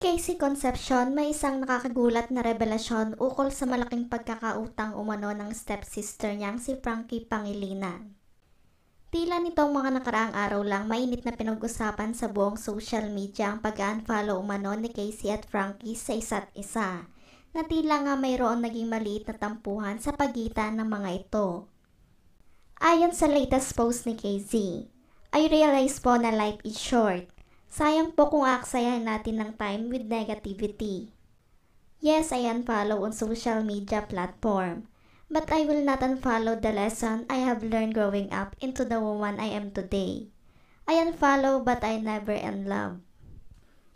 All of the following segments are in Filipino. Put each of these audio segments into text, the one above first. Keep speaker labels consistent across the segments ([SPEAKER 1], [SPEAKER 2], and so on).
[SPEAKER 1] Casey Concepcion, may isang nakakagulat na revelasyon ukol sa malaking pagkakautang umano ng stepsister niyang si Frankie Pangilinan. Tila nitong mga nakaraang araw lang mainit na pinag-usapan sa buong social media ang pag-unfollow umano ni Casey at Frankie sa isa't isa, na tila nga mayroon naging maliit na tampuhan sa pagitan ng mga ito. Ayon sa latest post ni Casey, I realize po na life is short. Sayang po kung aaksayahin natin ng time with negativity. Yes, I unfollow on social media platform, but I will not unfollow the lesson I have learned growing up into the woman I am today. I unfollow but I never unlove.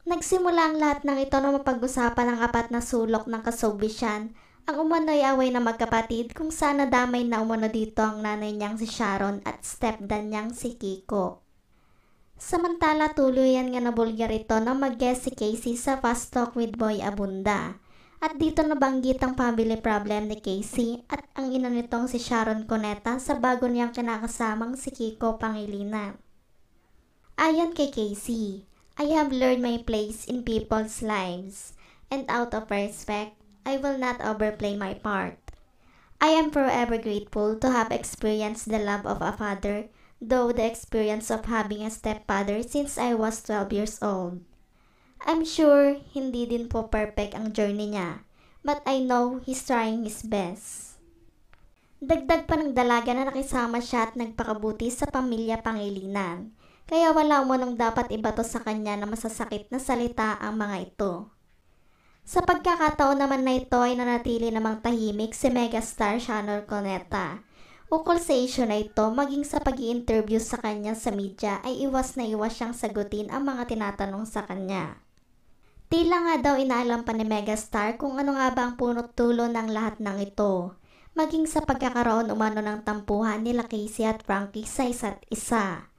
[SPEAKER 1] Nagsimula ang lahat ng ito na mapag-usapan ang apat na sulok ng kasobisyan, ang umano'y away na magkapatid kung saan nadamay na umano dito ang nanay niyang si Sharon at stepdad niyang si Kiko. Samantala tuluyan nga nabulgar ito na mag-guest si Casey sa Fast Talk with Boy Abunda. At dito nabanggit ang family problem ni Casey at ang ina nitong si Sharon Cuneta sa bago niyang kinakasamang si Kiko Pangilinan. Ayon kay Casey, I have learned my place in people's lives and out of respect, I will not overplay my part. I am forever grateful to have experienced the love of a father, though the experience of having a stepfather since I was 12 years old. I'm sure hindi din po perfect ang journey niya, but I know he's trying his best. Dagdag pa ng dalaga na nakisama siya at nagpakabuti sa pamilya Pangilinan, kaya wala umunong dapat ibato sa kanya na masasakit na salita ang mga ito. Sa pagkakataon naman na ito ay nanatili namang tahimik si megastar Sharon Cuneta. Ukol sa issue na ito, maging sa pag-i-interview sa kanya sa media ay iwas na iwas siyang sagutin ang mga tinatanong sa kanya. Tila nga daw inaalam pa ni megastar kung ano nga ba ang punot dulo ng lahat ng ito, maging sa pagkakaroon umano ng tampuhan nila Casey at Frankie sa isa't isa.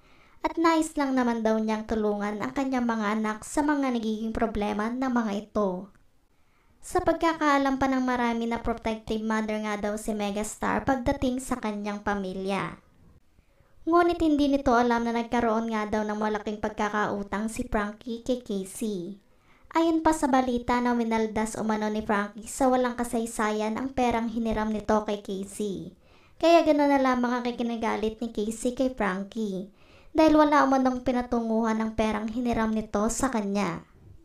[SPEAKER 1] At nais lang naman daw niyang tulungan ang kanyang mga anak sa mga nagiging problema ng mga ito. Sa pagkakaalam pa ng marami na protective mother nga daw si megastar pagdating sa kanyang pamilya. Ngunit hindi nito alam na nagkaroon nga daw ng malaking pagkakautang si Frankie kay Casey. Ayon pa sa balita na winaldas umano ni Frankie sa walang kasaysayan ang perang hiniram nito kay Casey. Kaya gano'n na lamang ang kikinagalit ni Casey kay Frankie dahil wala umanong pinatunguhan ng perang hiniram nito sa kanya.